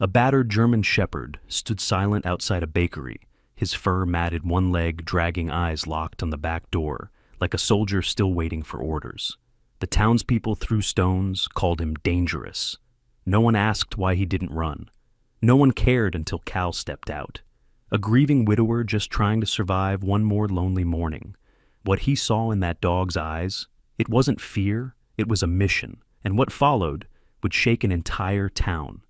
A battered German shepherd stood silent outside a bakery, his fur matted one leg, dragging eyes locked on the back door, like a soldier still waiting for orders. The townspeople threw stones, called him dangerous. No one asked why he didn't run. No one cared until Cal stepped out. A grieving widower just trying to survive one more lonely morning. What he saw in that dog's eyes, it wasn't fear, it was a mission, and what followed would shake an entire town.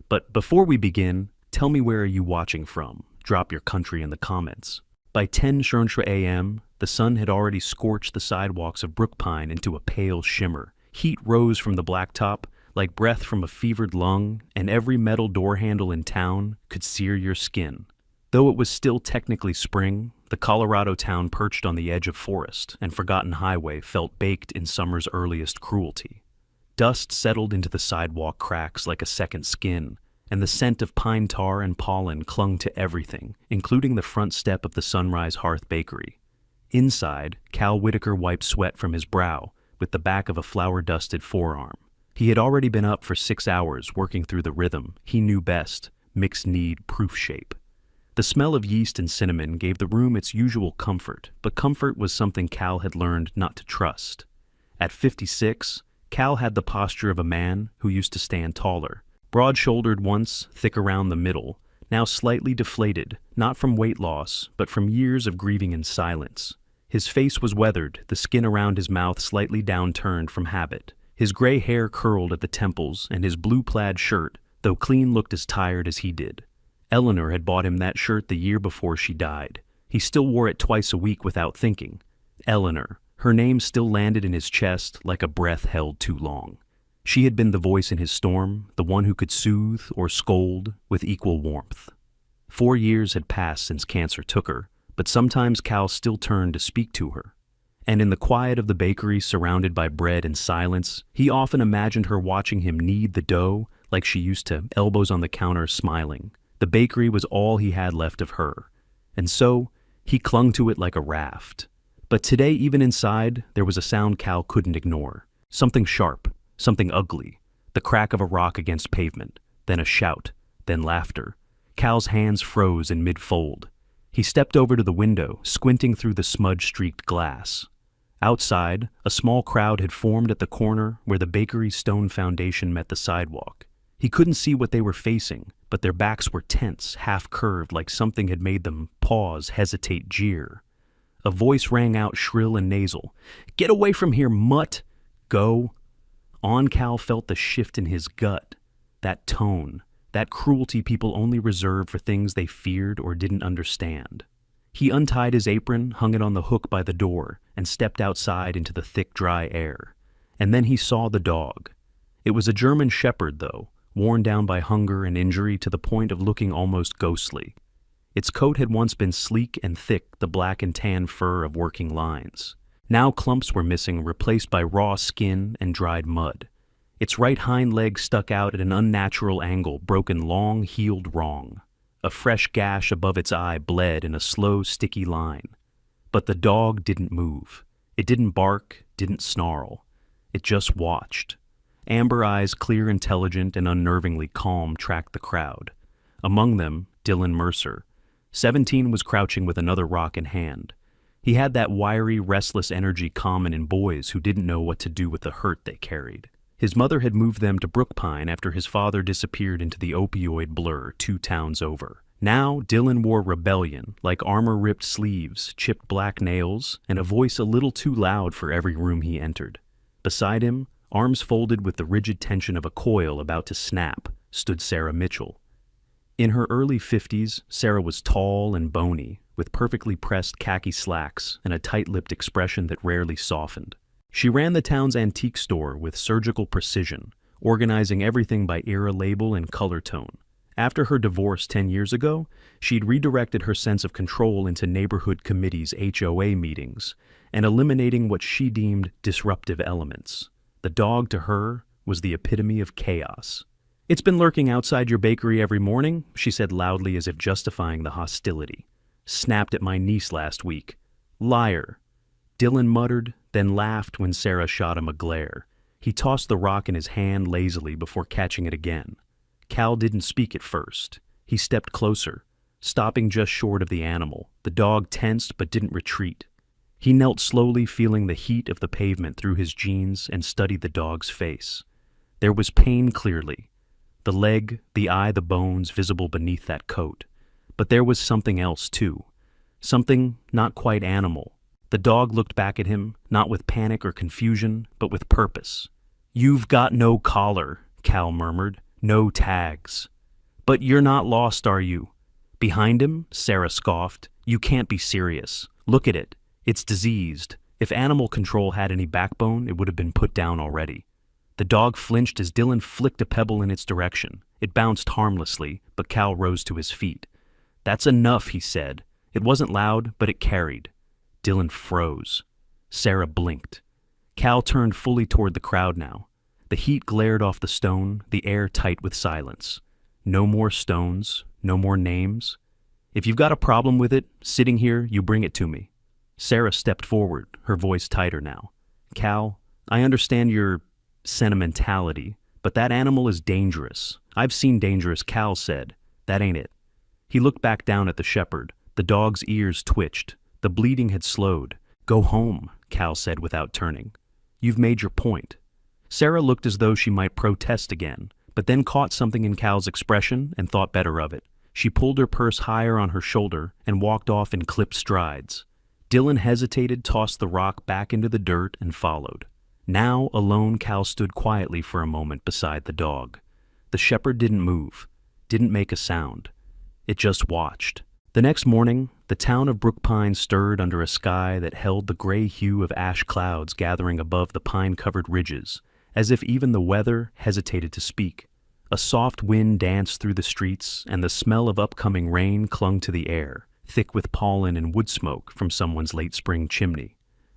But before we begin, tell me, where are you watching from? Drop your country in the comments. By 10:00 a.m., the sun had already scorched the sidewalks of Brookpine into a pale shimmer. Heat rose from the blacktop like breath from a fevered lung, and every metal door handle in town could sear your skin. Though it was still technically spring, the Colorado town perched on the edge of forest and forgotten highway felt baked in summer's earliest cruelty. Dust settled into the sidewalk cracks like a second skin, and the scent of pine tar and pollen clung to everything, including the front step of the Sunrise Hearth Bakery. Inside, Cal Whitaker wiped sweat from his brow with the back of a flour-dusted forearm. He had already been up for 6 hours working through the rhythm he knew best, mixed knead proof shape. The smell of yeast and cinnamon gave the room its usual comfort, but comfort was something Cal had learned not to trust. At 56, Cal had the posture of a man who used to stand taller. Broad-shouldered once, thick around the middle, now slightly deflated, not from weight loss, but from years of grieving in silence. His face was weathered, the skin around his mouth slightly downturned from habit. His gray hair curled at the temples, and his blue plaid shirt, though clean, looked as tired as he did. Eleanor had bought him that shirt the year before she died. He still wore it twice a week without thinking. Eleanor. Her name still landed in his chest like a breath held too long. She had been the voice in his storm, the one who could soothe or scold with equal warmth. 4 years had passed since cancer took her, but sometimes Cal still turned to speak to her. And in the quiet of the bakery, surrounded by bread and silence, he often imagined her watching him knead the dough like she used to, elbows on the counter, smiling. The bakery was all he had left of her, and so he clung to it like a raft. But today, even inside, there was a sound Cal couldn't ignore. Something sharp, something ugly, the crack of a rock against pavement, then a shout, then laughter. Cal's hands froze in mid-fold. He stepped over to the window, squinting through the smudge-streaked glass. Outside, a small crowd had formed at the corner where the bakery's stone foundation met the sidewalk. He couldn't see what they were facing, but their backs were tense, half-curved, like something had made them pause, hesitate, jeer. A voice rang out shrill and nasal. "Get away from here, mutt! Go!" On Cal felt the shift in his gut. That tone, that cruelty people only reserved for things they feared or didn't understand. He untied his apron, hung it on the hook by the door, and stepped outside into the thick, dry air. And then he saw the dog. It was a German shepherd, though, worn down by hunger and injury to the point of looking almost ghostly. Its coat had once been sleek and thick, the black and tan fur of working lines. Now clumps were missing, replaced by raw skin and dried mud. Its right hind leg stuck out at an unnatural angle, broken long, healed wrong. A fresh gash above its eye bled in a slow, sticky line. But the dog didn't move. It didn't bark, didn't snarl. It just watched. Amber eyes, clear, intelligent, and unnervingly calm, tracked the crowd. Among them, Dylan Mercer. 17 was crouching with another rock in hand. He had that wiry, restless energy common in boys who didn't know what to do with the hurt they carried. His mother had moved them to Brookpine after his father disappeared into the opioid blur 2 towns over. Now, Dylan wore rebellion, like armor-ripped sleeves, chipped black nails, and a voice a little too loud for every room he entered. Beside him, arms folded with the rigid tension of a coil about to snap, stood Sarah Mitchell. In her early 50s, Sarah was tall and bony, with perfectly pressed khaki slacks and a tight-lipped expression that rarely softened. She ran the town's antique store with surgical precision, organizing everything by era label and color tone. After her divorce 10 years ago, she'd redirected her sense of control into neighborhood committees' HOA meetings and eliminating what she deemed disruptive elements. The dog, to her, was the epitome of chaos. "It's been lurking outside your bakery every morning," she said loudly as if justifying the hostility. "Snapped at my niece last week. Liar." Dylan muttered, then laughed when Sarah shot him a glare. He tossed the rock in his hand lazily before catching it again. Cal didn't speak at first. He stepped closer, stopping just short of the animal. The dog tensed but didn't retreat. He knelt slowly, feeling the heat of the pavement through his jeans, and studied the dog's face. There was pain clearly. The leg, the eye, the bones visible beneath that coat. But there was something else too. Something not quite animal. The dog looked back at him, not with panic or confusion, but with purpose. "You've got no collar," Cal murmured. "No tags." "But you're not lost, are you?" Behind him, Sarah scoffed. "You can't be serious. Look at it. It's diseased. If animal control had any backbone, it would have been put down already." The dog flinched as Dylan flicked a pebble in its direction. It bounced harmlessly, but Cal rose to his feet. "That's enough," he said. It wasn't loud, but it carried. Dylan froze. Sarah blinked. Cal turned fully toward the crowd now. The heat glared off the stone, the air tight with silence. No more stones, no more names. "If you've got a problem with it, sitting here, you bring it to me." Sarah stepped forward, her voice tighter now. "Cal, I understand your sentimentality, but that animal is dangerous. I've seen dangerous," Cal said. "That ain't it." He looked back down at the shepherd. The dog's ears twitched. The bleeding had slowed. "Go home," Cal said without turning. "You've made your point." Sarah looked as though she might protest again, but then caught something in Cal's expression and thought better of it. She pulled her purse higher on her shoulder and walked off in clipped strides. Dylan hesitated, tossed the rock back into the dirt, and followed. Now, alone, Cal stood quietly for a moment beside the dog. The shepherd didn't move, didn't make a sound. It just watched. The next morning, the town of Brookpine stirred under a sky that held the gray hue of ash clouds gathering above the pine-covered ridges, as if even the weather hesitated to speak. A soft wind danced through the streets, and the smell of upcoming rain clung to the air, thick with pollen and wood smoke from someone's late spring chimney.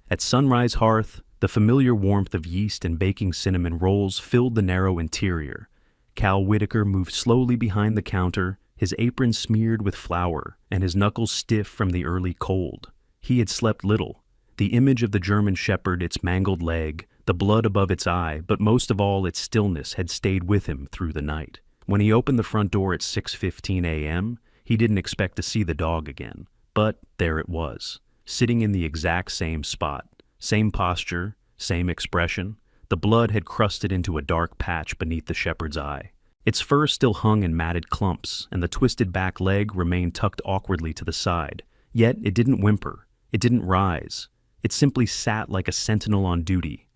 At Sunrise Hearth, the familiar warmth of yeast and baking cinnamon rolls filled the narrow interior. Cal Whitaker moved slowly behind the counter, his apron smeared with flour and his knuckles stiff from the early cold. He had slept little. The image of the German shepherd, its mangled leg, the blood above its eye, but most of all its stillness had stayed with him through the night. When he opened the front door at 6:15 a.m., he didn't expect to see the dog again. But there it was, sitting in the exact same spot, same posture, same expression. The blood had crusted into a dark patch beneath the shepherd's eye. Its fur still hung in matted clumps, and the twisted back leg remained tucked awkwardly to the side. Yet it didn't whimper. It didn't rise. It simply sat like a sentinel on duty.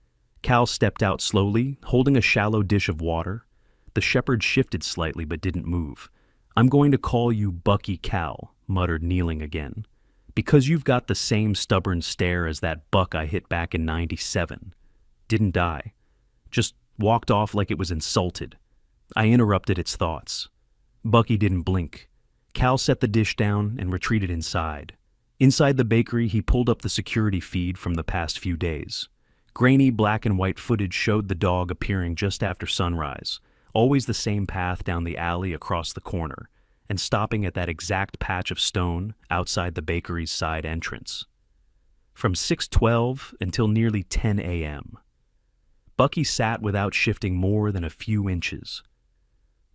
Cal stepped out slowly, holding a shallow dish of water. The shepherd shifted slightly but didn't move. "I'm going to call you Bucky Cal," muttered, kneeling again, "because you've got the same stubborn stare as that buck I hit back in '97. Didn't die. Just walked off like it was insulted." I interrupted its thoughts. Bucky didn't blink. Cal set the dish down and retreated inside. Inside the bakery, he pulled up the security feed from the past few days. Grainy black and white footage showed the dog appearing just after sunrise, always the same path down the alley across the corner, and stopping at that exact patch of stone outside the bakery's side entrance. From 6:12 until nearly 10 a.m. Bucky sat without shifting more than a few inches.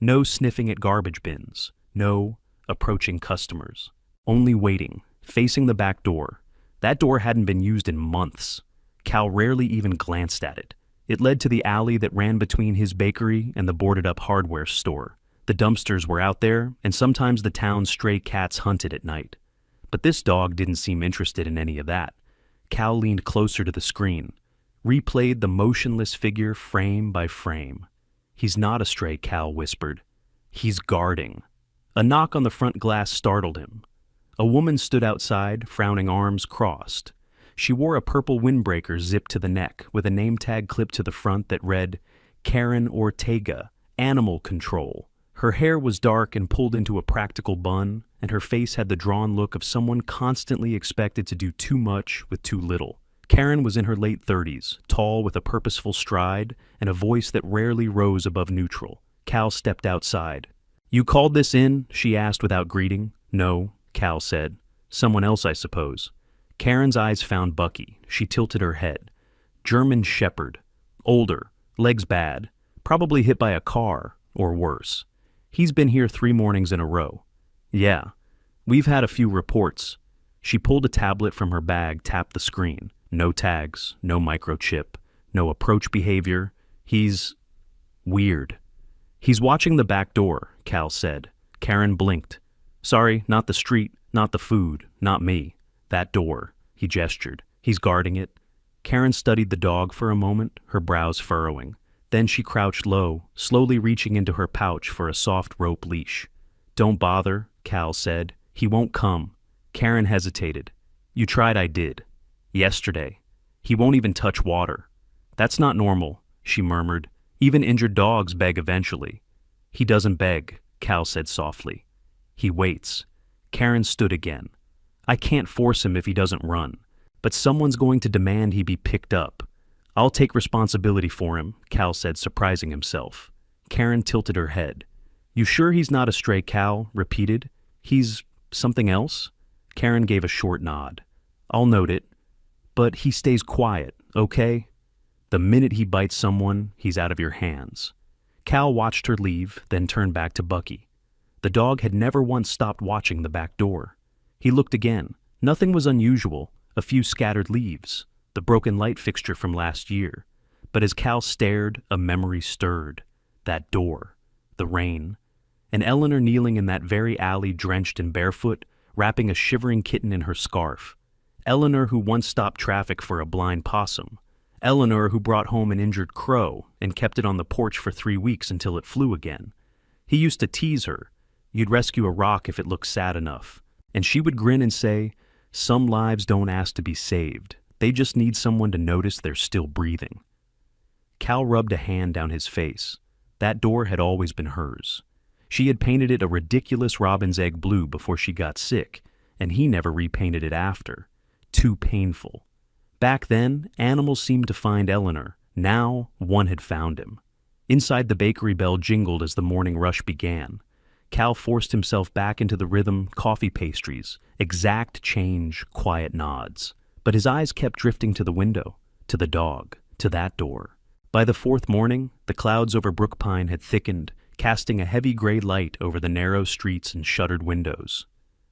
No sniffing at garbage bins, no approaching customers. Only waiting, facing the back door. That door hadn't been used in months. Cal rarely even glanced at it. It led to the alley that ran between his bakery and the boarded-up hardware store. The dumpsters were out there, and sometimes the town's stray cats hunted at night. But this dog didn't seem interested in any of that. Cal leaned closer to the screen, replayed the motionless figure frame by frame. "He's not a stray," Cal whispered. "He's guarding." A knock on the front glass startled him. A woman stood outside, frowning, arms crossed. She wore a purple windbreaker zipped to the neck, with a name tag clipped to the front that read, "Karen Ortega, Animal Control." Her hair was dark and pulled into a practical bun, and her face had the drawn look of someone constantly expected to do too much with too little. Karen was in her late 30s, tall with a purposeful stride and a voice that rarely rose above neutral. Cal stepped outside. "You called this in?" she asked without greeting. "No," Cal said. "Someone else, I suppose." Karen's eyes found Bucky. She tilted her head. German shepherd. Older. Legs bad. Probably hit by a car, or worse. He's been here 3 mornings in a row. Yeah, we've had a few reports. She pulled a tablet from her bag, tapped the screen. No tags, no microchip, no approach behavior. He's weird. He's watching the back door, Cal said. Karen blinked. Sorry, not the street, not the food, not me. That door. He gestured. He's guarding it. Karen studied the dog for a moment, her brows furrowing. Then she crouched low, slowly reaching into her pouch for a soft rope leash. Don't bother, Cal said. He won't come. Karen hesitated. You tried, I did. Yesterday. He won't even touch water. That's not normal, she murmured. Even injured dogs beg eventually. He doesn't beg, Cal said softly. He waits. Karen stood again. I can't force him if he doesn't run, but someone's going to demand he be picked up. I'll take responsibility for him, Cal said, surprising himself. Karen tilted her head. You sure he's not a stray, Cal repeated. He's something else? Karen gave a short nod. I'll note it. But he stays quiet, okay? The minute he bites someone, he's out of your hands. Cal watched her leave, then turned back to Bucky. The dog had never once stopped watching the back door. He looked again. Nothing was unusual. A few scattered leaves, the broken light fixture from last year. But as Cal stared, a memory stirred. That door. The rain. And Eleanor kneeling in that very alley, drenched and barefoot, wrapping a shivering kitten in her scarf. Eleanor who once stopped traffic for a blind possum. Eleanor who brought home an injured crow and kept it on the porch for 3 weeks until it flew again. He used to tease her. You'd rescue a rock if it looked sad enough. And she would grin and say, some lives don't ask to be saved. They just need someone to notice they're still breathing. Cal rubbed a hand down his face. That door had always been hers. She had painted it a ridiculous robin's egg blue before she got sick, and he never repainted it after. Too painful. Back then, animals seemed to find Eleanor. Now, one had found him. Inside, the bakery bell jingled as the morning rush began. Cal forced himself back into the rhythm, coffee pastries, exact change, quiet nods. But his eyes kept drifting to the window, to the dog, to that door. By the 4th morning, the clouds over Brookpine had thickened, casting a heavy gray light over the narrow streets and shuttered windows.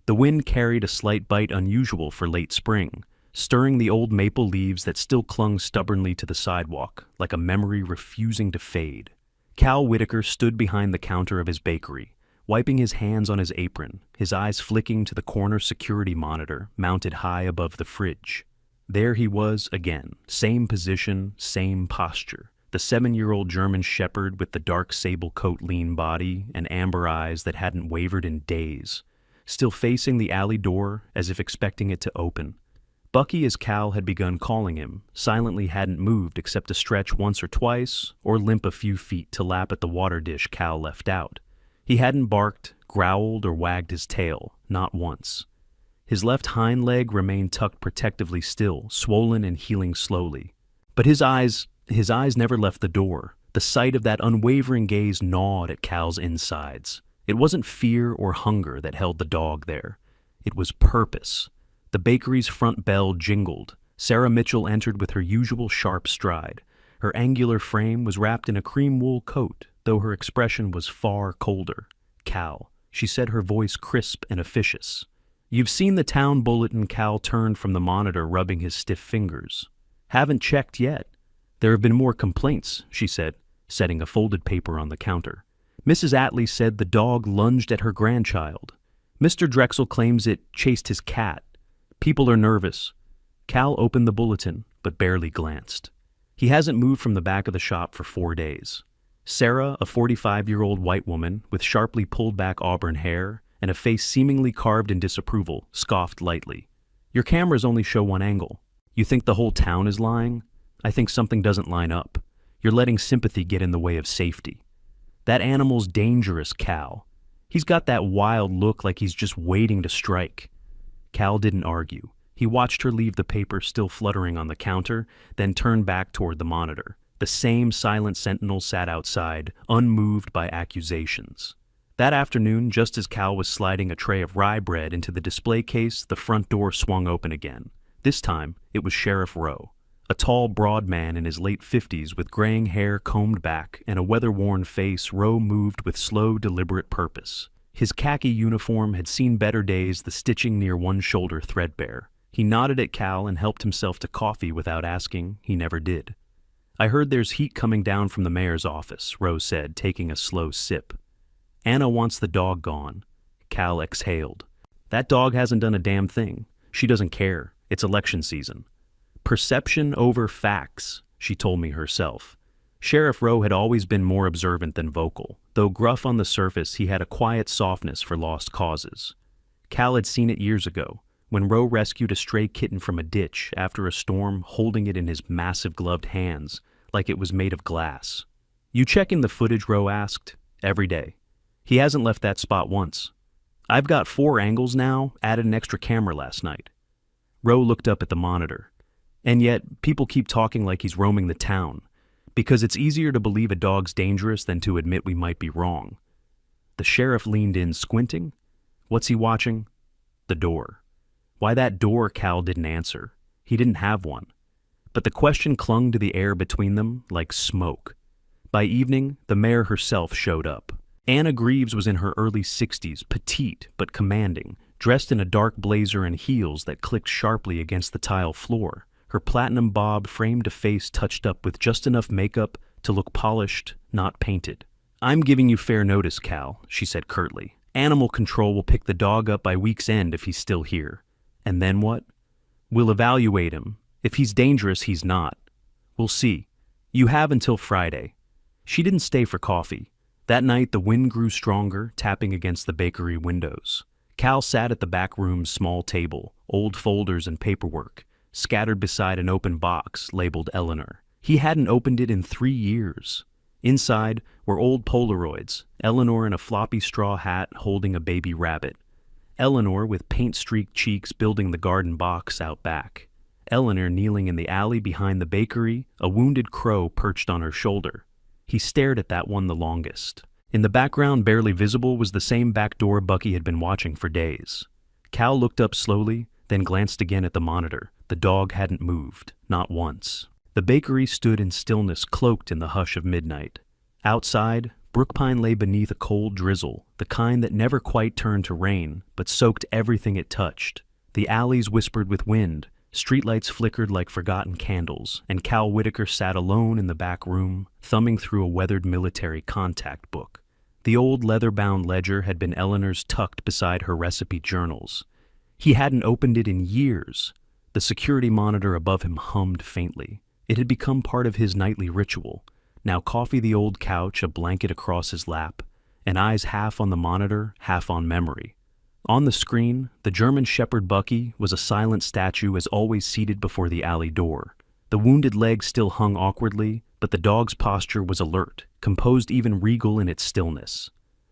The wind carried a slight bite unusual for late spring, stirring the old maple leaves that still clung stubbornly to the sidewalk, like a memory refusing to fade. Cal Whitaker stood behind the counter of his bakery, wiping his hands on his apron, his eyes flicking to the corner security monitor mounted high above the fridge. There he was again, same position, same posture. The 7-year-old German shepherd with the dark sable coat, lean body, and amber eyes that hadn't wavered in days, still facing the alley door as if expecting it to open. Bucky, as Cal had begun calling him, silently hadn't moved except to stretch once or twice or limp a few feet to lap at the water dish Cal left out. He hadn't barked, growled, or wagged his tail, not once. His left hind leg remained tucked protectively still, swollen and healing slowly. But his eyes never left the door. The sight of that unwavering gaze gnawed at Cal's insides. It wasn't fear or hunger that held the dog there. It was purpose. The bakery's front bell jingled. Sarah Mitchell entered with her usual sharp stride. Her angular frame was wrapped in a cream wool coat, though her expression was far colder. Cal, she said, her voice crisp and officious. You've seen the town bulletin. Cal turned from the monitor, rubbing his stiff fingers. Haven't checked yet. There have been more complaints, she said, setting a folded paper on the counter. Mrs. Atlee said the dog lunged at her grandchild. Mr. Drexel claims it chased his cat. People are nervous. Cal opened the bulletin, but barely glanced. He hasn't moved from the back of the shop for 4 days. Sarah, a 45-year-old white woman with sharply pulled back auburn hair and a face seemingly carved in disapproval, scoffed lightly. Your cameras only show one angle. You think the whole town is lying? I think something doesn't line up. You're letting sympathy get in the way of safety. That animal's dangerous, Cal. He's got that wild look like he's just waiting to strike. Cal didn't argue. He watched her leave the paper still fluttering on the counter, then turn back toward the monitor. The same silent sentinel sat outside, unmoved by accusations. That afternoon, just as Cal was sliding a tray of rye bread into the display case, the front door swung open again. This time, it was Sheriff Rowe. A tall, broad man in his late 50s with graying hair combed back and a weather-worn face, Rowe moved with slow, deliberate purpose. His khaki uniform had seen better days, the stitching near one shoulder threadbare. He nodded at Cal and helped himself to coffee without asking. He never did. "I heard there's heat coming down from the mayor's office," Rowe said, taking a slow sip. "Anna wants the dog gone." Cal exhaled. "That dog hasn't done a damn thing. She doesn't care. It's election season." "Perception over facts," she told me herself. Sheriff Rowe had always been more observant than vocal. Though gruff on the surface, he had a quiet softness for lost causes. Cal had seen it years ago, when Rowe rescued a stray kitten from a ditch after a storm, holding it in his massive gloved hands, like it was made of glass. "You checking the footage?" Rowe asked. "Every day. He hasn't left that spot once. I've got 4 angles now, added an extra camera last night." Rowe looked up at the monitor. "And yet, people keep talking like he's roaming the town, because it's easier to believe a dog's dangerous than to admit we might be wrong." The sheriff leaned in, squinting. "What's he watching?" "The door." Why that door? Cal didn't answer. He didn't have one. But the question clung to the air between them like smoke. By evening, the mayor herself showed up. Anna Greaves was in her early 60s, petite but commanding, dressed in a dark blazer and heels that clicked sharply against the tile floor. Her platinum bob framed a face touched up with just enough makeup to look polished, not painted. "I'm giving you fair notice, Cal," she said curtly. "Animal control will pick the dog up by week's end if he's still here." "And then what?" "We'll evaluate him. If he's dangerous, he's not. We'll see. You have until Friday." She didn't stay for coffee. That night, the wind grew stronger, tapping against the bakery windows. Cal sat at the back room's small table, old folders and paperwork, scattered beside an open box labeled Eleanor. He hadn't opened it in 3 years. Inside were old Polaroids, Eleanor in a floppy straw hat holding a baby rabbit. Eleanor with paint-streaked cheeks building the garden box out back. Eleanor kneeling in the alley behind the bakery, a wounded crow perched on her shoulder. He stared at that one the longest. In the background, barely visible, was the same back door Bucky had been watching for days. Cal looked up slowly, then glanced again at the monitor. The dog hadn't moved, not once. The bakery stood in stillness, cloaked in the hush of midnight. Outside, Brookpine lay beneath a cold drizzle, the kind that never quite turned to rain, but soaked everything it touched. The alleys whispered with wind, streetlights flickered like forgotten candles, and Cal Whitaker sat alone in the back room, thumbing through a weathered military contact book. The old leather-bound ledger had been Eleanor's tucked beside her recipe journals. He hadn't opened it in years. The security monitor above him hummed faintly. It had become part of his nightly ritual. Now coffee the old couch, a blanket across his lap, and eyes half on the monitor, half on memory. On the screen, the German Shepherd Bucky was a silent statue as always seated before the alley door. The wounded leg still hung awkwardly, but the dog's posture was alert, composed even regal in its stillness.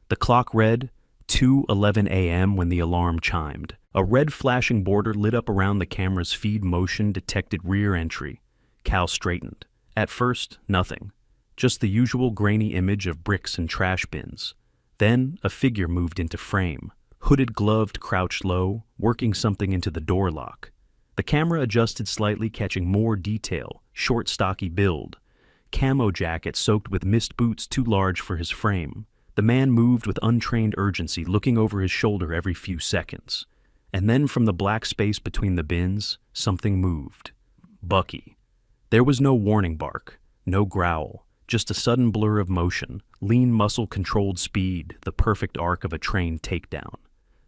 The clock read 2:11 a.m. when the alarm chimed. A red flashing border lit up around the camera's feed motion detected rear entry. Cal straightened. At first, nothing. Just the usual grainy image of bricks and trash bins. Then, a figure moved into frame. Hooded, gloved, crouched low, working something into the door lock. The camera adjusted slightly, catching more detail. Short, stocky build. Camo jacket soaked with mist boots too large for his frame. The man moved with untrained urgency, looking over his shoulder every few seconds. And then from the black space between the bins, something moved. Bucky. There was no warning bark, no growl, just a sudden blur of motion, lean muscle-controlled speed, the perfect arc of a trained takedown.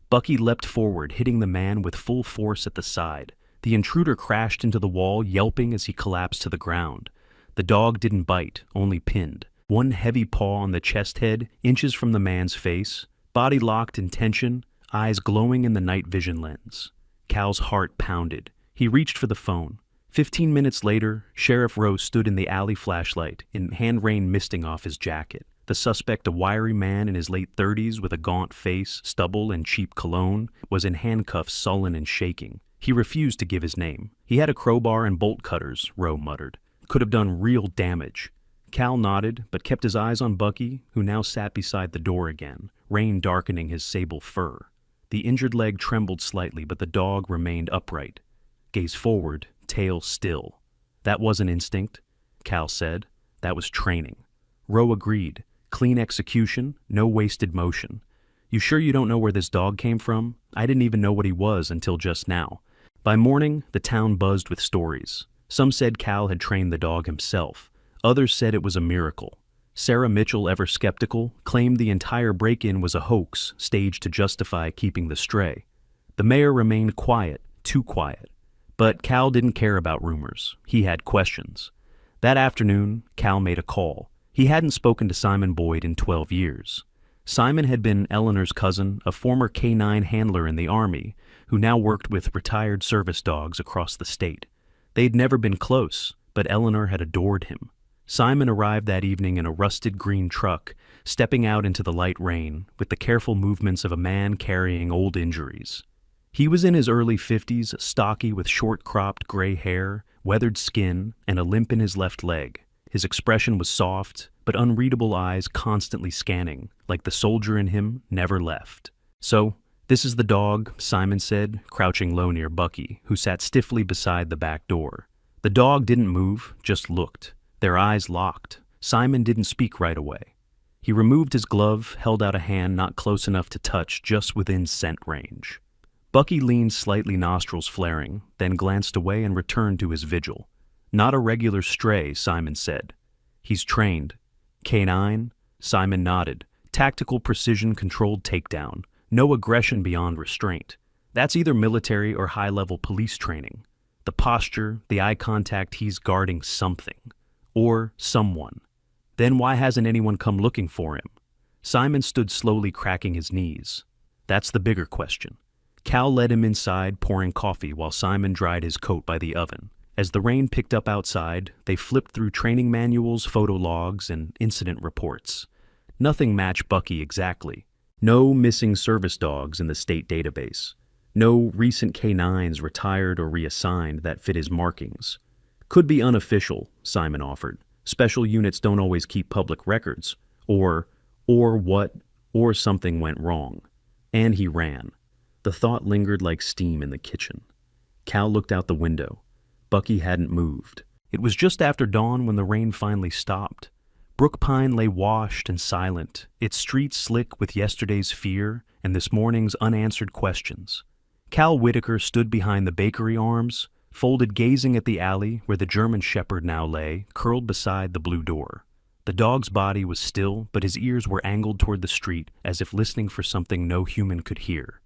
Bucky leapt forward, hitting the man with full force at the side. The intruder crashed into the wall, yelping as he collapsed to the ground. The dog didn't bite, only pinned. One heavy paw on the chest head, inches from the man's face, body locked in tension, eyes glowing in the night vision lens. Cal's heart pounded. He reached for the phone. 15 minutes later, Sheriff Rowe stood in the alley flashlight, in hand rain misting off his jacket. The suspect, a wiry man in his late 30s with a gaunt face, stubble, and cheap cologne, was in handcuffs, sullen and shaking. He refused to give his name. He had a crowbar and bolt cutters, Rowe muttered. Could have done real damage. Cal nodded, but kept his eyes on Bucky, who now sat beside the door again, rain darkening his sable fur. The injured leg trembled slightly, but the dog remained upright. Gaze forward, tail still. That wasn't instinct, Cal said. That was training. Rowe agreed. Clean execution, no wasted motion. You sure you don't know where this dog came from? I didn't even know what he was until just now. By morning, the town buzzed with stories. Some said Cal had trained the dog himself. Others said it was a miracle. Sarah Mitchell, ever skeptical, claimed the entire break-in was a hoax staged to justify keeping the stray. The mayor remained quiet, too quiet. But Cal didn't care about rumors. He had questions. That afternoon, Cal made a call. He hadn't spoken to Simon Boyd in 12 years. Simon had been Eleanor's cousin, a former K-9 handler in the Army, who now worked with retired service dogs across the state. They'd never been close, but Eleanor had adored him. Simon arrived that evening in a rusted green truck, stepping out into the light rain with the careful movements of a man carrying old injuries. He was in his early 50s, stocky with short-cropped gray hair, weathered skin, and a limp in his left leg. His expression was soft, but unreadable eyes constantly scanning, like the soldier in him never left. "So, this is the dog," Simon said, crouching low near Bucky, who sat stiffly beside the back door. The dog didn't move, just looked. Their eyes locked. Simon didn't speak right away. He removed his glove, held out a hand not close enough to touch, just within scent range. Bucky leaned slightly, nostrils flaring, then glanced away and returned to his vigil. "Not a regular stray," Simon said. "He's trained." "K-9?" Simon nodded. "Tactical precision controlled takedown. No aggression beyond restraint. That's either military or high-level police training. The posture, the eye contact, he's guarding something. Or someone. Then why hasn't anyone come looking for him?" Simon stood slowly, cracking his knees. "That's the bigger question." Cal led him inside, pouring coffee while Simon dried his coat by the oven. As the rain picked up outside, they flipped through training manuals, photo logs, and incident reports. Nothing matched Bucky exactly. No missing service dogs in the state database. No recent K-9s retired or reassigned that fit his markings. "Could be unofficial," Simon offered. "Special units don't always keep public records. Or something went wrong." And he ran. The thought lingered like steam in the kitchen. Cal looked out the window. Bucky hadn't moved. It was just after dawn when the rain finally stopped. Brookpine lay washed and silent, its streets slick with yesterday's fear and this morning's unanswered questions. Cal Whitaker stood behind the bakery arms, folded, gazing at the alley where the German shepherd now lay, curled beside the blue door. The dog's body was still, but his ears were angled toward the street as if listening for something no human could hear.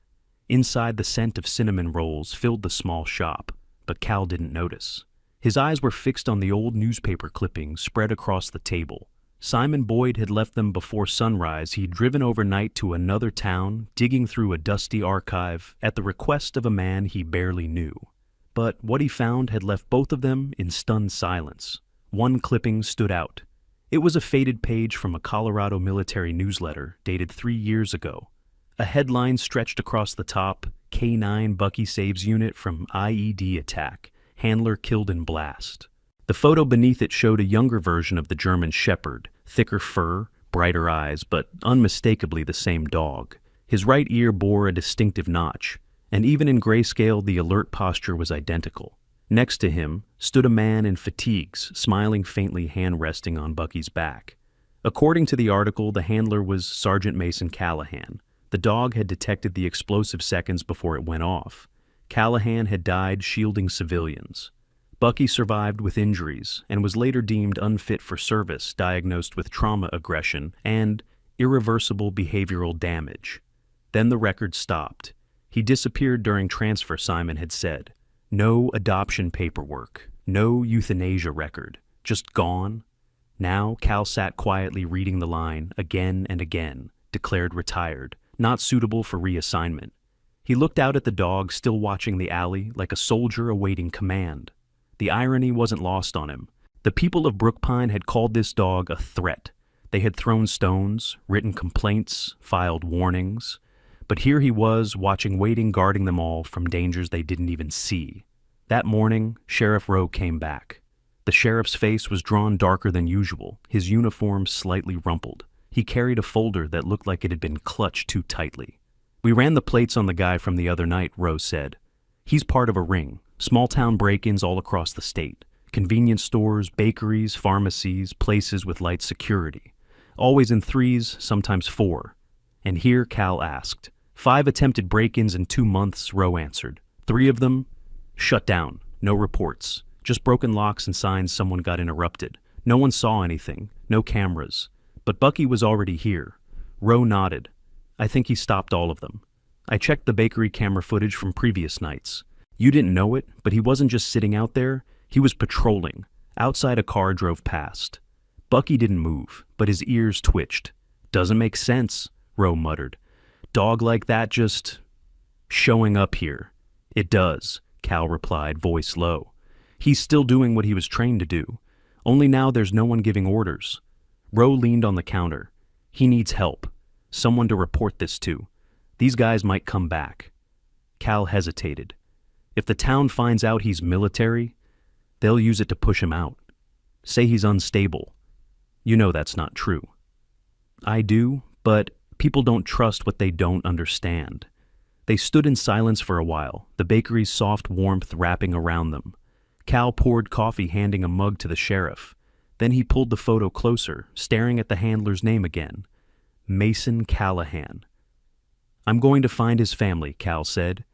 Inside, the scent of cinnamon rolls filled the small shop, but Cal didn't notice. His eyes were fixed on the old newspaper clippings spread across the table. Simon Boyd had left them before sunrise. He'd driven overnight to another town, digging through a dusty archive at the request of a man he barely knew. But what he found had left both of them in stunned silence. One clipping stood out. It was a faded page from a Colorado military newsletter dated 3 years ago. A headline stretched across the top: "K-9 Bucky saves unit from IED attack. Handler killed in blast." The photo beneath it showed a younger version of the German shepherd, thicker fur, brighter eyes, but unmistakably the same dog. His right ear bore a distinctive notch, and even in grayscale the alert posture was identical. Next to him stood a man in fatigues, smiling faintly, hand resting on Bucky's back. According to the article, the handler was Sergeant Mason Callahan. The dog had detected the explosive seconds before it went off. Callahan had died shielding civilians. Bucky survived with injuries and was later deemed unfit for service, diagnosed with trauma aggression and irreversible behavioral damage. Then the record stopped. He disappeared during transfer, Simon had said. No adoption paperwork, no euthanasia record, just gone. Now Cal sat quietly reading the line again and again, declared retired, not suitable for reassignment. He looked out at the dog still watching the alley like a soldier awaiting command. The irony wasn't lost on him. The people of Brookpine had called this dog a threat. They had thrown stones, written complaints, filed warnings. But here he was, watching, waiting, guarding them all from dangers they didn't even see. That morning, Sheriff Rowe came back. The sheriff's face was drawn darker than usual, his uniform slightly rumpled. He carried a folder that looked like it had been clutched too tightly. "We ran the plates on the guy from the other night," Rowe said. "He's part of a ring. Small-town break-ins all across the state. Convenience stores, bakeries, pharmacies, places with light security. Always in threes, sometimes four. And here Cal asked. 5 attempted break-ins in 2 months, Roe answered. 3 of them shut down. No reports. Just broken locks and signs someone got interrupted. No one saw anything. No cameras. But Bucky was already here. Roe nodded. I think he stopped all of them. I checked the bakery camera footage from previous nights. You didn't know it, but he wasn't just sitting out there. He was patrolling. Outside a car drove past. Bucky didn't move, but his ears twitched. Doesn't make sense, Roe muttered. Dog like that just showing up here. It does, Cal replied, voice low. He's still doing what he was trained to do. Only now there's no one giving orders. Roe leaned on the counter. He needs help. Someone to report this to. These guys might come back. Cal hesitated. If the town finds out he's military, they'll use it to push him out. Say he's unstable. You know that's not true. I do, but people don't trust what they don't understand. They stood in silence for a while, the bakery's soft warmth wrapping around them. Cal poured coffee, handing a mug to the sheriff. Then he pulled the photo closer, staring at the handler's name again. Mason Callahan. I'm going to find his family, Cal said.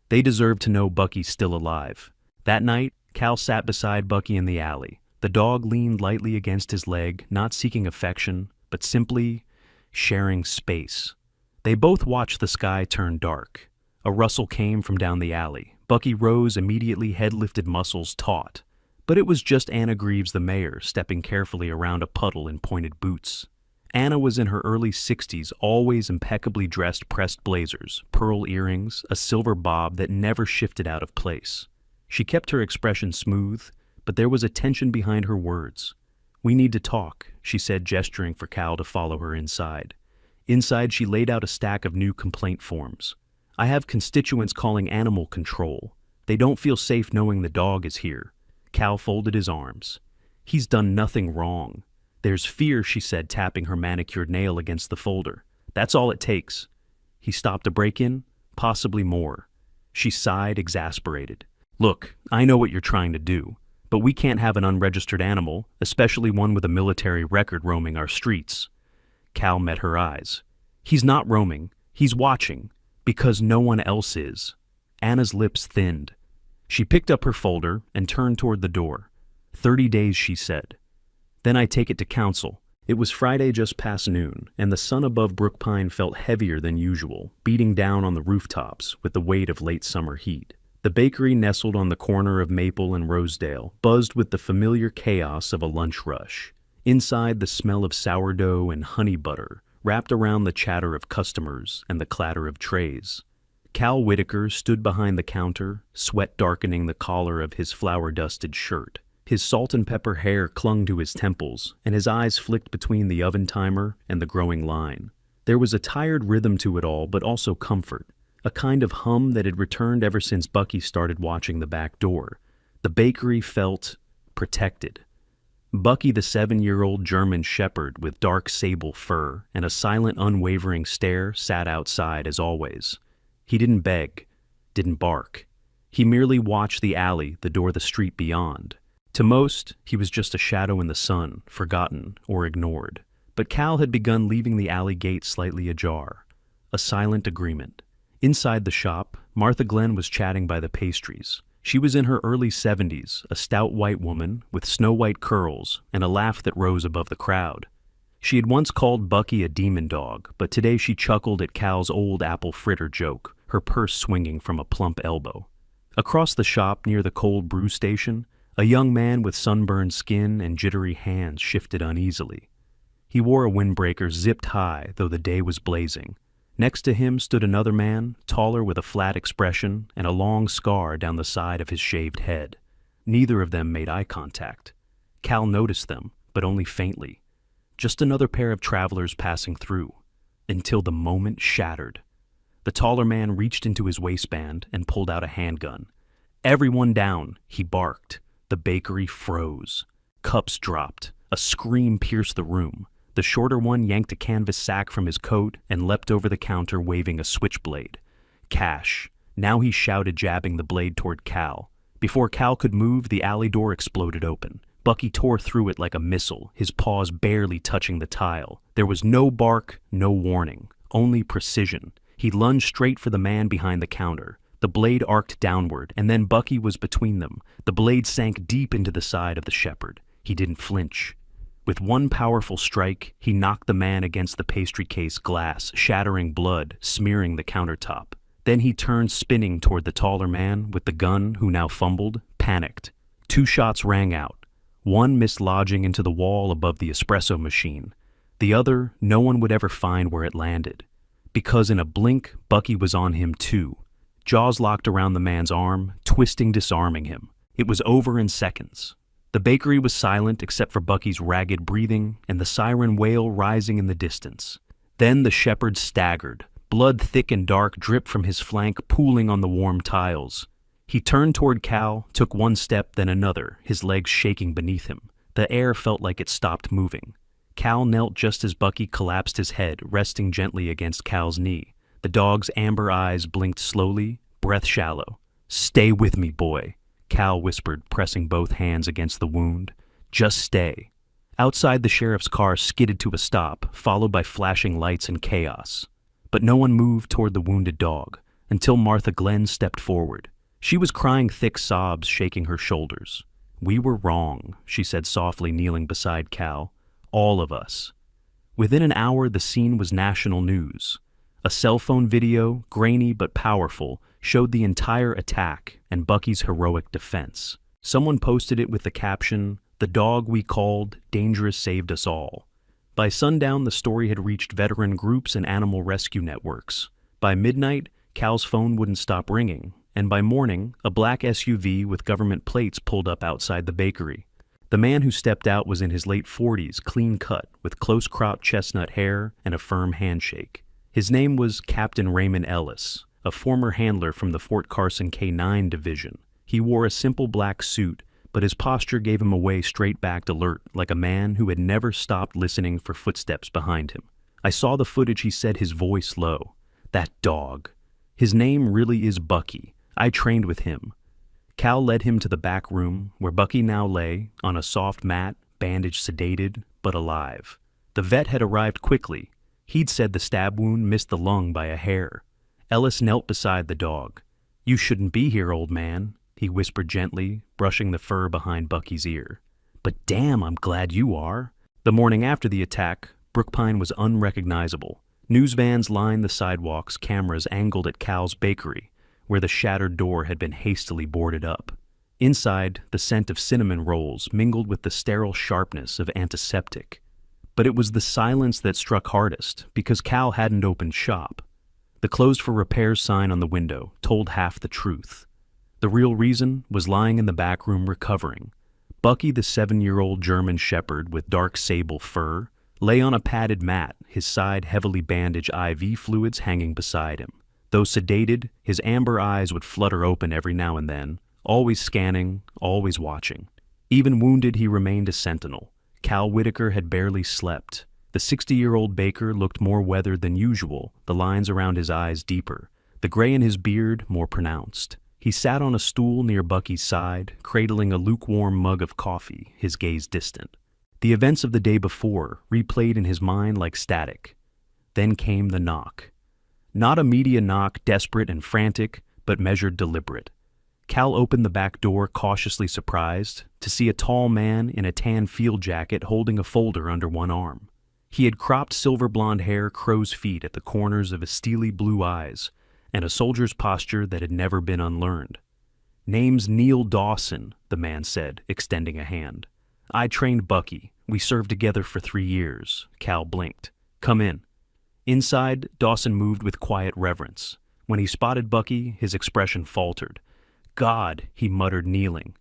They deserve to know Bucky's still alive. That night, Cal sat beside Bucky in the alley. The dog leaned lightly against his leg, not seeking affection, but simply sharing space. They both watched the sky turn dark. A rustle came from down the alley. Bucky rose immediately, head-lifted muscles taut. But it was just Anna Greaves, the mayor, stepping carefully around a puddle in pointed boots. Anna was in her early 60s, always impeccably dressed, pressed blazers, pearl earrings, a silver bob that never shifted out of place. She kept her expression smooth, but there was a tension behind her words. We need to talk, she said, gesturing for Cal to follow her inside. Inside, she laid out a stack of new complaint forms. I have constituents calling animal control. They don't feel safe knowing the dog is here. Cal folded his arms. He's done nothing wrong. There's fear, she said, tapping her manicured nail against the folder. That's all it takes. He stopped a break-in? Possibly more. She sighed, exasperated. Look, I know what you're trying to do, but we can't have an unregistered animal, especially one with a military record, roaming our streets. Cal met her eyes. He's not roaming. He's watching. Because no one else is. Anna's lips thinned. She picked up her folder and turned toward the door. 30 days, she said. Then I take it to council. It was Friday just past noon, and the sun above Brookpine felt heavier than usual, beating down on the rooftops with the weight of late summer heat. The bakery, nestled on the corner of Maple and Rosedale, buzzed with the familiar chaos of a lunch rush. Inside, the smell of sourdough and honey butter wrapped around the chatter of customers and the clatter of trays. Cal Whitaker stood behind the counter, sweat darkening the collar of his flour-dusted shirt. His salt and pepper hair clung to his temples, and his eyes flicked between the oven timer and the growing line. There was a tired rhythm to it all, but also comfort, a kind of hum that had returned ever since Bucky started watching the back door. The bakery felt protected. Bucky, the 7-year-old German shepherd with dark sable fur and a silent, unwavering stare, sat outside as always. He didn't beg, didn't bark. He merely watched the alley, the door, the street beyond. To most, he was just a shadow in the sun, forgotten or ignored. But Cal had begun leaving the alley gate slightly ajar. A silent agreement. Inside the shop, Martha Glenn was chatting by the pastries. She was in her early 70s, a stout white woman with snow-white curls and a laugh that rose above the crowd. She had once called Bucky a demon dog, but today she chuckled at Cal's old apple fritter joke, her purse swinging from a plump elbow. Across the shop near the cold brew station, a young man with sunburned skin and jittery hands shifted uneasily. He wore a windbreaker zipped high, though the day was blazing. Next to him stood another man, taller with a flat expression and a long scar down the side of his shaved head. Neither of them made eye contact. Cal noticed them, but only faintly. Just another pair of travelers passing through, until the moment shattered. The taller man reached into his waistband and pulled out a handgun. "Everyone down," he barked. The bakery froze. Cups dropped. A scream pierced the room. The shorter one yanked a canvas sack from his coat and leapt over the counter, waving a switchblade. Cash. Now he shouted, jabbing the blade toward Cal. Before Cal could move, the alley door exploded open. Bucky tore through it like a missile, his paws barely touching the tile. There was no bark, no warning, only precision. He lunged straight for the man behind the counter. The blade arced downward, and then Bucky was between them. The blade sank deep into the side of the shepherd. He didn't flinch. With one powerful strike, he knocked the man against the pastry case glass, shattering blood, smearing the countertop. Then he turned spinning toward the taller man with the gun, who now fumbled, panicked. 2 shots rang out. One missed lodging into the wall above the espresso machine. The other, no one would ever find where it landed. Because in a blink, Bucky was on him too. Jaws locked around the man's arm, twisting, disarming him. It was over in seconds. The bakery was silent except for Bucky's ragged breathing and the siren wail rising in the distance. Then the shepherd staggered. Blood thick and dark dripped from his flank, pooling on the warm tiles. He turned toward Cal, took one step, then another, his legs shaking beneath him. The air felt like it stopped moving. Cal knelt just as Bucky collapsed his head, resting gently against Cal's knee. The dog's amber eyes blinked slowly, breath shallow. "Stay with me, boy," Cal whispered, pressing both hands against the wound. "Just stay." Outside, the sheriff's car skidded to a stop, followed by flashing lights and chaos. But no one moved toward the wounded dog, until Martha Glenn stepped forward. She was crying thick sobs, shaking her shoulders. "We were wrong," she said softly, kneeling beside Cal. "All of us." Within an hour, the scene was national news. A cell phone video, grainy but powerful, showed the entire attack and Bucky's heroic defense. Someone posted it with the caption, "The dog we called Dangerous saved us all." By sundown, the story had reached veteran groups and animal rescue networks. By midnight, Cal's phone wouldn't stop ringing, and by morning, a black SUV with government plates pulled up outside the bakery. The man who stepped out was in his late 40s, clean-cut, with close-cropped chestnut hair and a firm handshake. His name was Captain Raymond Ellis, a former handler from the Fort Carson K-9 division. He wore a simple black suit, but his posture gave him away straight-backed alert, like a man who had never stopped listening for footsteps behind him. "I saw the footage," he said, his voice low. "That dog. His name really is Bucky. I trained with him." Cal led him to the back room, where Bucky now lay, on a soft mat, bandaged, sedated, but alive. The vet had arrived quickly. He'd said the stab wound missed the lung by a hair. Ellis knelt beside the dog. "You shouldn't be here, old man," he whispered gently, brushing the fur behind Bucky's ear. "But damn, I'm glad you are." The morning after the attack, Brookpine was unrecognizable. News vans lined the sidewalks, cameras angled at Cal's bakery, where the shattered door had been hastily boarded up. Inside, the scent of cinnamon rolls mingled with the sterile sharpness of antiseptic. But it was the silence that struck hardest, because Cal hadn't opened shop. The closed for repairs sign on the window told half the truth. The real reason was lying in the back room recovering. Bucky, the 7-year-old German shepherd with dark sable fur, lay on a padded mat, his side heavily bandaged IV fluids hanging beside him. Though sedated, his amber eyes would flutter open every now and then, always scanning, always watching. Even wounded, he remained a sentinel. Cal Whitaker had barely slept. The 60-year-old baker looked more weathered than usual, the lines around his eyes deeper, the gray in his beard more pronounced. He sat on a stool near Bucky's side, cradling a lukewarm mug of coffee, his gaze distant. The events of the day before replayed in his mind like static. Then came the knock. Not a media knock, desperate and frantic, but measured, deliberate. Cal opened the back door, cautiously surprised, to see a tall man in a tan field jacket holding a folder under one arm. He had cropped silver blonde hair, crow's feet at the corners of his steely blue eyes, and a soldier's posture that had never been unlearned. "Name's Neil Dawson," the man said, extending a hand. "I trained Bucky. We served together for 3 years." Cal blinked. "Come in." Inside, Dawson moved with quiet reverence. When he spotted Bucky, his expression faltered. "God," he muttered, kneeling.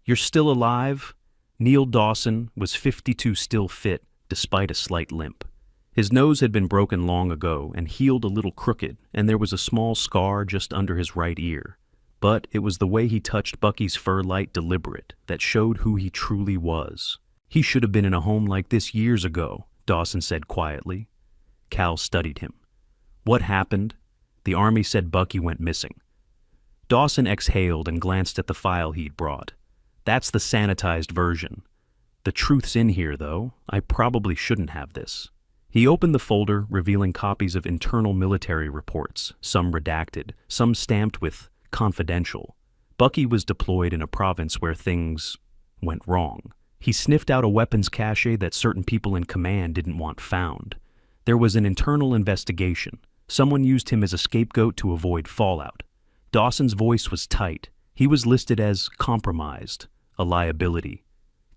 "You're still alive?" Neil Dawson was 52, still fit, despite a slight limp. His nose had been broken long ago and healed a little crooked, and there was a small scar just under his right ear. But it was the way he touched Bucky's fur light deliberate that showed who he truly was. "He should have been in a home like this years ago," Dawson said quietly. Cal studied him. "What happened?" "The Army said Bucky went missing." Dawson exhaled and glanced at the file he'd brought. That's the sanitized version. The truth's in here, though. I probably shouldn't have this. He opened the folder, revealing copies of internal military reports, some redacted, some stamped with confidential. Bucky was deployed in a province where things went wrong. He sniffed out a weapons cache that certain people in command didn't want found. There was an internal investigation. Someone used him as a scapegoat to avoid fallout. Dawson's voice was tight. He was listed as compromised, a liability.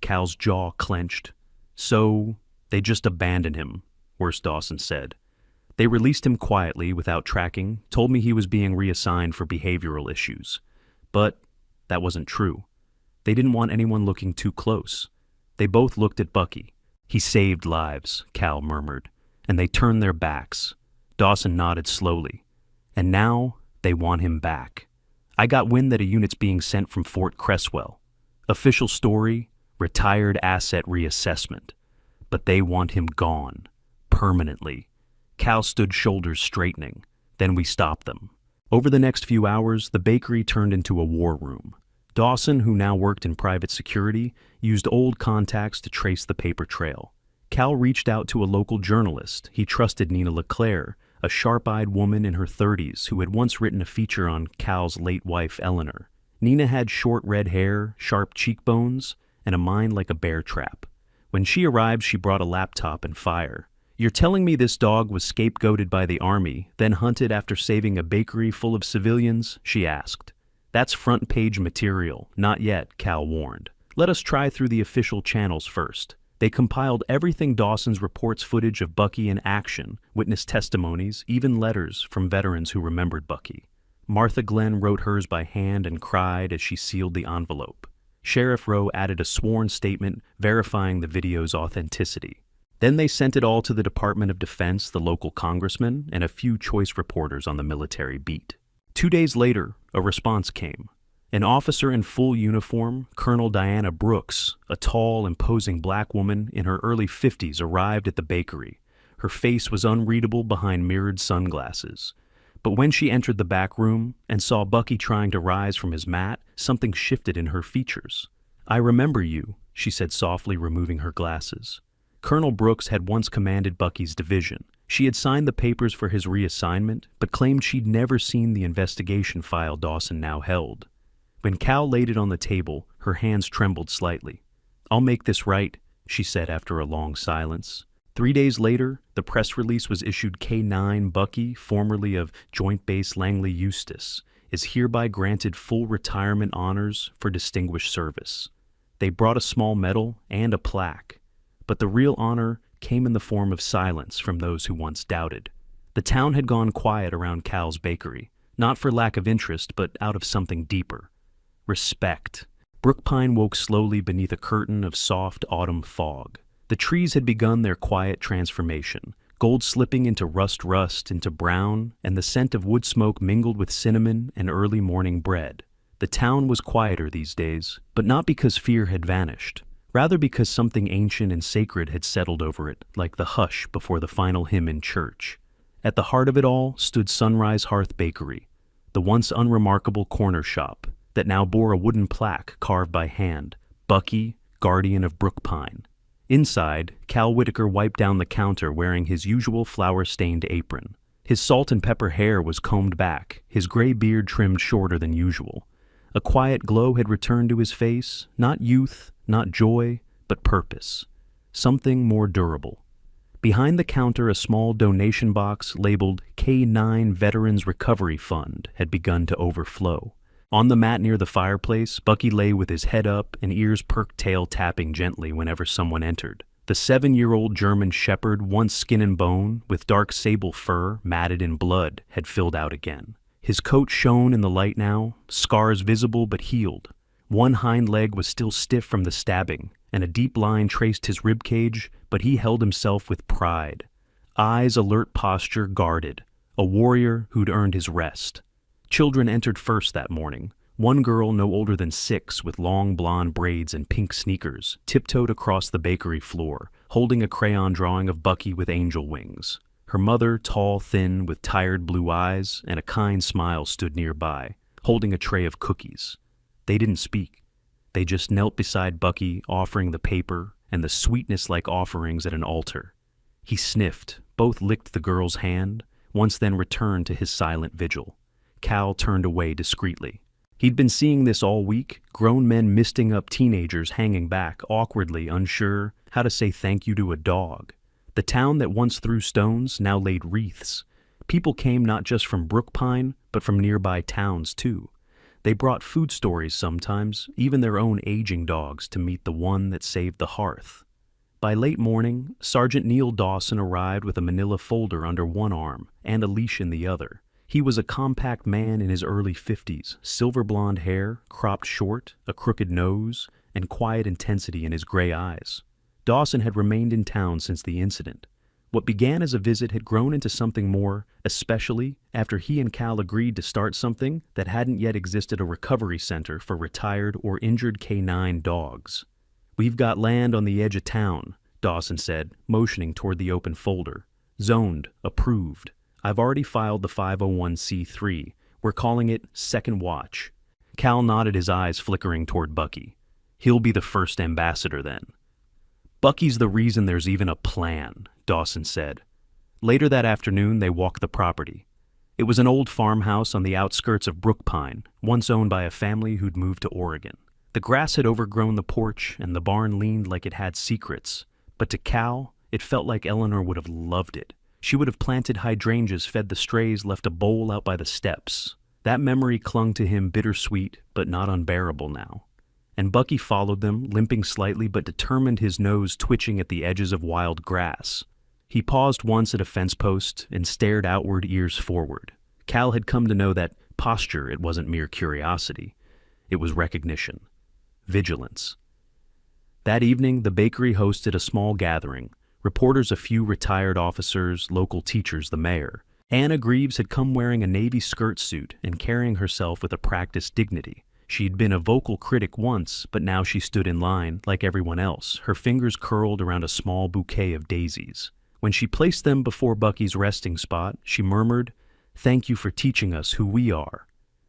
Cal's jaw clenched. So, they just abandoned him, Worst Dawson said. They released him quietly without tracking, told me he was being reassigned for behavioral issues. But that wasn't true. They didn't want anyone looking too close. They both looked at Bucky. He saved lives, Cal murmured, and they turned their backs. Dawson nodded slowly. And now they want him back. I got wind that a unit's being sent from Fort Cresswell. Official story, retired asset reassessment. But they want him gone. Permanently. Cal stood shoulders straightening. Then we stopped them. Over the next few hours, the bakery turned into a war room. Dawson, who now worked in private security, used old contacts to trace the paper trail. Cal reached out to a local journalist. He trusted Nina LeClaire, a sharp-eyed woman in her 30s who had once written a feature on Cal's late wife, Eleanor. Nina had short red hair, sharp cheekbones, and a mind like a bear trap. When she arrived, she brought a laptop and fire. "You're telling me this dog was scapegoated by the army, then hunted after saving a bakery full of civilians?" she asked. "That's front-page material. Not yet," Cal warned. "Let us try through the official channels first." They compiled everything Dawson's reports footage of Bucky in action, witness testimonies, even letters from veterans who remembered Bucky. Martha Glenn wrote hers by hand and cried as she sealed the envelope. Sheriff Rowe added a sworn statement verifying the video's authenticity. Then they sent it all to the Department of Defense, the local congressman, and a few choice reporters on the military beat. 2 days later, a response came. An officer in full uniform, Colonel Diana Brooks, a tall, imposing black woman in her early 50s, arrived at the bakery. Her face was unreadable behind mirrored sunglasses. But when she entered the back room and saw Bucky trying to rise from his mat, something shifted in her features. "I remember you," she said softly, removing her glasses. Colonel Brooks had once commanded Bucky's division. She had signed the papers for his reassignment, but claimed she'd never seen the investigation file Dawson now held. When Cal laid it on the table, her hands trembled slightly. "I'll make this right," she said after a long silence. 3 days later, the press release was issued. K9 Bucky, formerly of Joint Base Langley Eustis, is hereby granted full retirement honors for distinguished service. They brought a small medal and a plaque, but the real honor came in the form of silence from those who once doubted. The town had gone quiet around Cal's bakery, not for lack of interest, but out of something deeper. Respect. Brookpine woke slowly beneath a curtain of soft autumn fog. The trees had begun their quiet transformation, gold slipping into rust into brown, and the scent of wood smoke mingled with cinnamon and early morning bread. The town was quieter these days, but not because fear had vanished. Rather because something ancient and sacred had settled over it, like the hush before the final hymn in church. At the heart of it all stood Sunrise Hearth Bakery, the once unremarkable corner shop that now bore a wooden plaque carved by hand, "Bucky, Guardian of Brookpine." Inside, Cal Whitaker wiped down the counter wearing his usual flour-stained apron. His salt and pepper hair was combed back, his gray beard trimmed shorter than usual. A quiet glow had returned to his face, not youth, not joy, but purpose. Something more durable. Behind the counter, a small donation box labeled K9 Veterans Recovery Fund had begun to overflow. On the mat near the fireplace, Bucky lay with his head up and ears perked, tail tapping gently whenever someone entered. The 7-year-old German shepherd, once skin and bone, with dark sable fur matted in blood, had filled out again. His coat shone in the light now, scars visible but healed. One hind leg was still stiff from the stabbing, and a deep line traced his ribcage, but he held himself with pride. Eyes alert, posture guarded. A warrior who'd earned his rest. Children entered first that morning. One girl no older than 6 with long blonde braids and pink sneakers tiptoed across the bakery floor, holding a crayon drawing of Bucky with angel wings. Her mother, tall, thin, with tired blue eyes and a kind smile, stood nearby, holding a tray of cookies. They didn't speak. They just knelt beside Bucky, offering the paper and the sweetness like offerings at an altar. He sniffed, both licked the girl's hand, once then returned to his silent vigil. Cal turned away discreetly. He'd been seeing this all week, grown men misting up teenagers hanging back, awkwardly unsure how to say thank you to a dog. The town that once threw stones now laid wreaths. People came not just from Brookpine, but from nearby towns too. They brought food stories sometimes, even their own aging dogs, to meet the one that saved the hearth. By late morning, Sergeant Neil Dawson arrived with a manila folder under one arm and a leash in the other. He was a compact man in his early 50s, silver blonde hair, cropped short, a crooked nose, and quiet intensity in his gray eyes. Dawson had remained in town since the incident. What began as a visit had grown into something more, especially after he and Cal agreed to start something that hadn't yet existed: a recovery center for retired or injured canine dogs. "We've got land on the edge of town," Dawson said, motioning toward the open folder. "Zoned, approved. I've already filed the 501c3. We're calling it Second Watch." Cal nodded, his eyes flickering toward Bucky. "He'll be the first ambassador then." "Bucky's the reason there's even a plan," Dawson said. Later that afternoon, they walked the property. It was an old farmhouse on the outskirts of Brookpine, once owned by a family who'd moved to Oregon. The grass had overgrown the porch, and the barn leaned like it had secrets. But to Cal, it felt like Eleanor would have loved it. She would have planted hydrangeas, fed the strays, left a bowl out by the steps. That memory clung to him, bittersweet, but not unbearable now. And Bucky followed them, limping slightly but determined, his nose twitching at the edges of wild grass. He paused once at a fence post and stared outward, ears forward. Cal had come to know that posture, it wasn't mere curiosity. It was recognition. Vigilance. That evening, the bakery hosted a small gathering. Reporters, a few retired officers, local teachers, the mayor. Anna Greaves had come wearing a navy skirt suit and carrying herself with a practiced dignity. She'd been a vocal critic once, but now she stood in line, like everyone else, her fingers curled around a small bouquet of daisies. When she placed them before Bucky's resting spot, she murmured, "Thank you for teaching us who we are."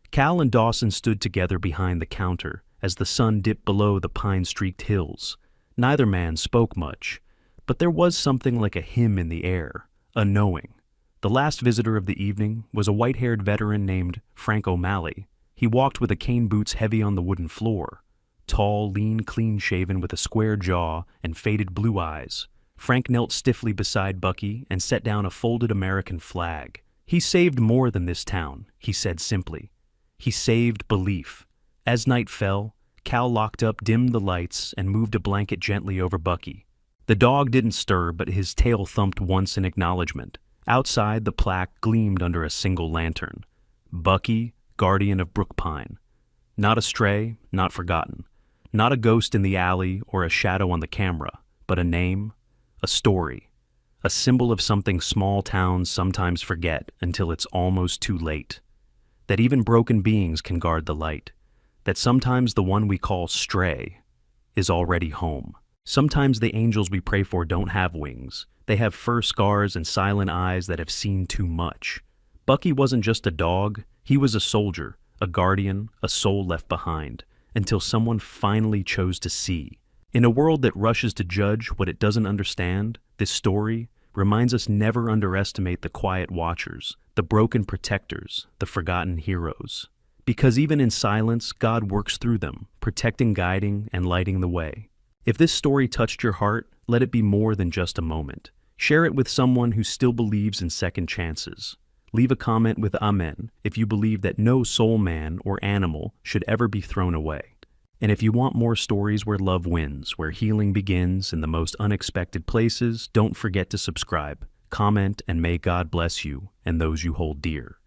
Cal and Dawson stood together behind the counter as the sun dipped below the pine-streaked hills. Neither man spoke much, but there was something like a hymn in the air, a knowing. The last visitor of the evening was a white-haired veteran named Frank O'Malley. He walked with a cane, boots heavy on the wooden floor. Tall, lean, clean-shaven, with a square jaw and faded blue eyes, Frank knelt stiffly beside Bucky and set down a folded American flag. "He saved more than this town," he said simply. "He saved belief." As night fell, Cal locked up, dimmed the lights, and moved a blanket gently over Bucky. The dog didn't stir, but his tail thumped once in acknowledgement. Outside, the plaque gleamed under a single lantern. "Bucky, guardian of Brookpine." Not a stray, not forgotten. Not a ghost in the alley or a shadow on the camera, but a name, a story, a symbol of something small towns sometimes forget until it's almost too late. That even broken beings can guard the light. That sometimes the one we call stray is already home. Sometimes the angels we pray for don't have wings. They have fur scars and silent eyes that have seen too much. Bucky wasn't just a dog. He was a soldier, a guardian, a soul left behind, until someone finally chose to see. In a world that rushes to judge what it doesn't understand, this story reminds us never underestimate the quiet watchers, the broken protectors, the forgotten heroes. Because even in silence, God works through them, protecting, guiding, and lighting the way. If this story touched your heart, let it be more than just a moment. Share it with someone who still believes in second chances. Leave a comment with Amen if you believe that no soul, man, or animal should ever be thrown away. And if you want more stories where love wins, where healing begins in the most unexpected places, don't forget to subscribe, comment, and may God bless you and those you hold dear.